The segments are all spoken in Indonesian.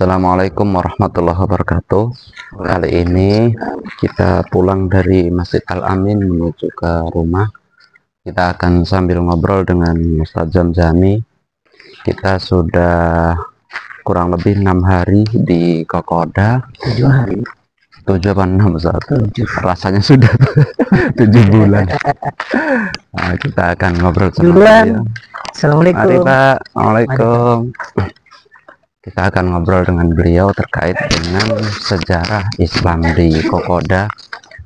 Assalamualaikum warahmatullahi wabarakatuh. Kali ini kita pulang dari Masjid Al-Amin menuju ke rumah. Kita akan sambil ngobrol dengan Ustadz Zamzami. Kita sudah kurang lebih 6 hari di Kokoda. 7 hari. 7 apa 6 Ustadz? 7. Rasanya sudah 7 bulan. Nah, kita akan ngobrol sama beliau. Assalamualaikum. Mari Pak. Assalamualaikum. Kita akan ngobrol dengan beliau terkait dengan sejarah Islam di Kokoda.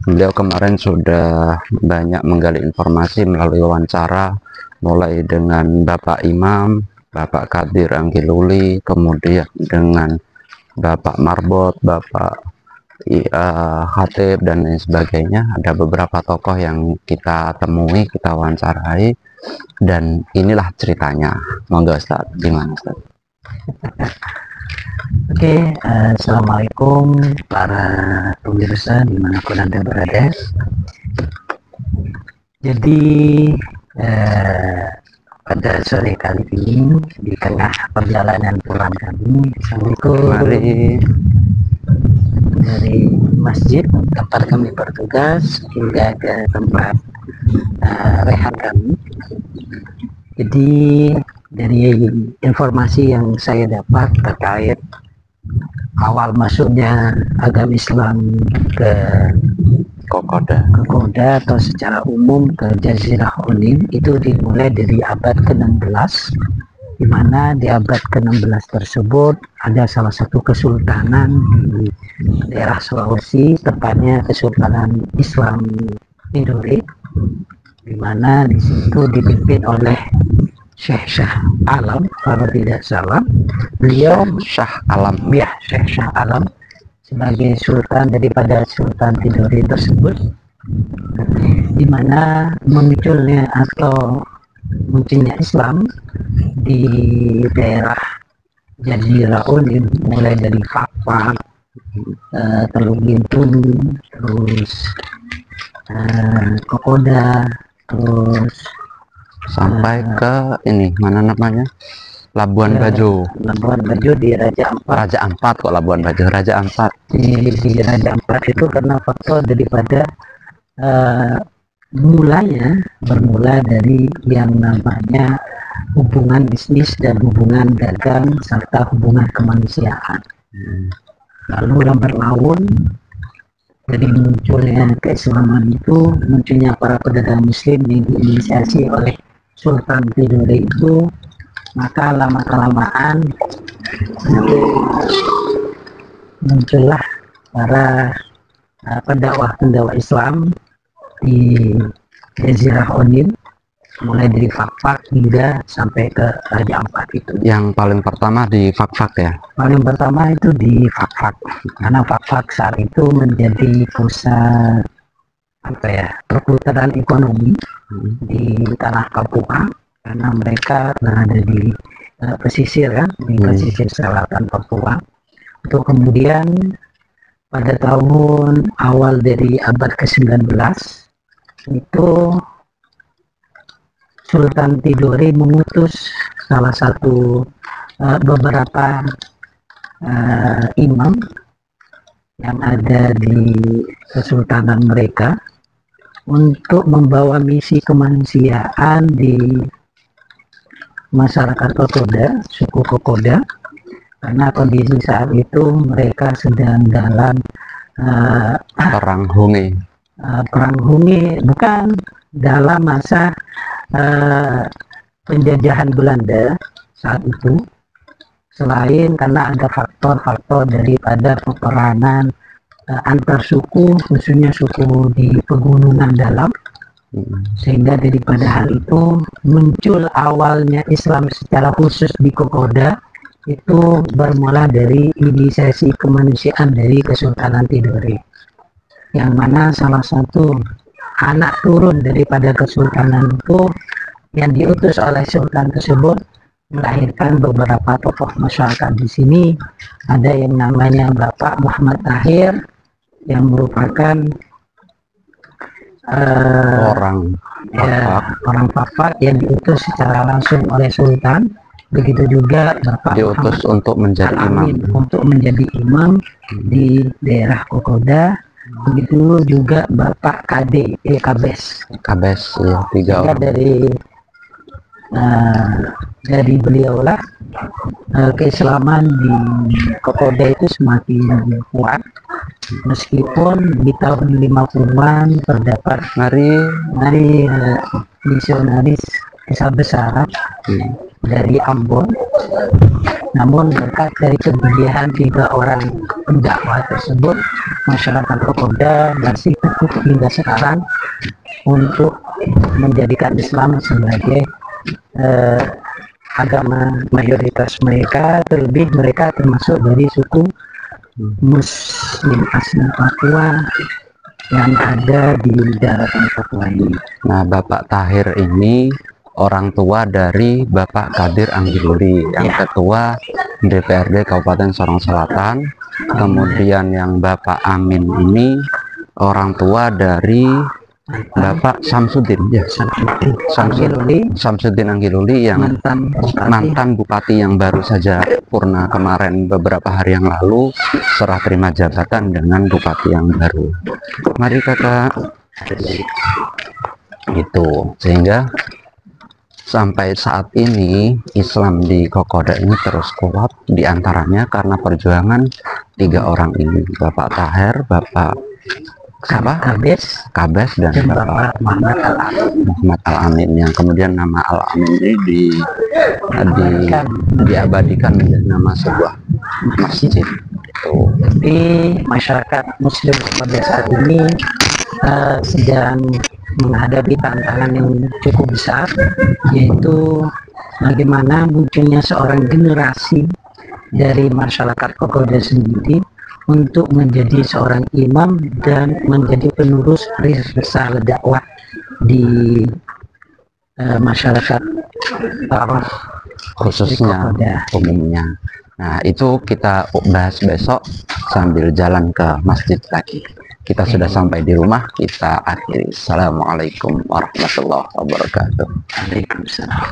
Beliau kemarin sudah banyak menggali informasi melalui wawancara, mulai dengan Bapak Imam, Bapak Kadir Anggiluli, kemudian dengan Bapak Marbot, Bapak Khatib, dan lain sebagainya. Ada beberapa tokoh yang kita temui, kita wawancarai, dan inilah ceritanya. Monggo Ustaz, gimana Ustaz? Oke, assalamualaikum para pemirsa dimanapun Anda berada. Jadi pada sore kali ini di tengah perjalanan pulang kami, assalamualaikum, dari masjid tempat kami bertugas hingga ke tempat rehat kami. Jadi dari informasi yang saya dapat terkait awal masuknya agama Islam ke Kokoda atau secara umum ke Jazirah Onim itu dimulai dari abad ke-16, di mana di abad ke-16 tersebut ada salah satu kesultanan di daerah Sulawesi, tepatnya Kesultanan Islam Tidore, di mana di situ dipimpin oleh Syekh Shah Alam, kalau tidak salah. Beliau Shah Alam, ya, Syekh Shah Alam sebagai sultan daripada Sultan Tidore tersebut, di mana munculnya Islam di daerah Jazirah Onim, mulai dari Fakfak, Teluk Bintun, terus Kokoda, terus sampai ke ini mana namanya, Labuan Bajo. Labuan Bajo di Raja Ampat. Raja Ampat kok Labuan Bajo, Raja Ampat. Di Raja Ampat itu karena faktor daripada bermula dari yang namanya hubungan bisnis dan hubungan dagang serta hubungan kemanusiaan. Lalu lambat laun dari munculnya keislaman itu, munculnya para pedagang muslim yang diinisiasi oleh Sultan Tidore itu, maka lama-kelamaan muncullah para pendakwah Islam di Jazirah Onim, mulai dari Fakfak hingga sampai ke Raja Ampat itu. Yang paling pertama di Fakfak ya? Paling pertama itu di Fakfak, karena Fakfak saat itu menjadi pusat perputaran ekonomi di tanah Papua, karena mereka berada di pesisir di pesisir selatan Papua. Itu kemudian pada tahun awal dari abad ke-19 itu Sultan Tidore mengutus salah satu beberapa imam yang ada di kesultanan mereka untuk membawa misi kemanusiaan di masyarakat Kokoda, suku Kokoda, karena kondisi saat itu mereka sedang dalam perang Hunge. Bukan, dalam masa penjajahan Belanda saat itu. Selain karena ada faktor-faktor daripada peperangan antar suku, khususnya suku di pegunungan dalam, sehingga daripada hal itu muncul awalnya Islam secara khusus di Kokoda itu bermula dari inisiasi kemanusiaan dari Kesultanan Tidore, yang mana salah satu anak turun daripada kesultanan itu yang diutus oleh sultan tersebut melahirkan beberapa tokoh masyarakat di sini. Ada yang namanya Bapak Muhammad Tahir, yang merupakan orang Fakfak yang diutus secara langsung oleh sultan begitu juga Bapak diutus Muhammad untuk menjadi imam. Al-Amin untuk menjadi imam di daerah Kokoda. Begitu juga Bapak KD Kabes. Kabes ya, 3 Sehingga orang. dari beliaulah keislaman di Kokoda itu semakin kuat, meskipun di tahun 50-an terdapat dari misionaris besar-besaran dari Ambon. Namun berkat dari kegigihan 3 orang pendakwah tersebut, masyarakat Kokoda masih teguh hingga sekarang untuk menjadikan Islam sebagai agama mayoritas mereka. Terlebih mereka termasuk dari suku Muslim asli Papua yang ada di daratan Papua ini. Nah, Bapak Tahir ini orang tua dari Bapak Kadir Anggiluli, yang ketua DPRD Kabupaten Sorong Selatan. Kemudian yang Bapak Amin ini orang tua dari Bapak Samsudin, ya, Samsudin Anggiluli yang mantan bupati yang baru saja purna kemarin beberapa hari yang lalu serah terima jabatan dengan bupati yang baru. Mari kakak. Itu sehingga sampai saat ini Islam di Kokoda ini terus kuat, diantaranya karena perjuangan 3 orang ini, Bapak Tahir, Bapak Kabes dan Bapak Muhammad Al-Amin, yang kemudian nama Al-Amin ini diabadikan menjadi nama sebuah masjid. Tapi masyarakat Muslim pada saat ini sedang menghadapi tantangan yang cukup besar, yaitu bagaimana munculnya seorang generasi dari masyarakat Kokoda sendiri untuk menjadi seorang imam dan menjadi penerus besar dakwah di masyarakat khususnya umumnya. Nah, itu kita bahas besok sambil jalan ke masjid lagi. Kita sudah sampai di rumah, kita akhiri. Assalamualaikum warahmatullahi wabarakatuh. Waalaikumsalam.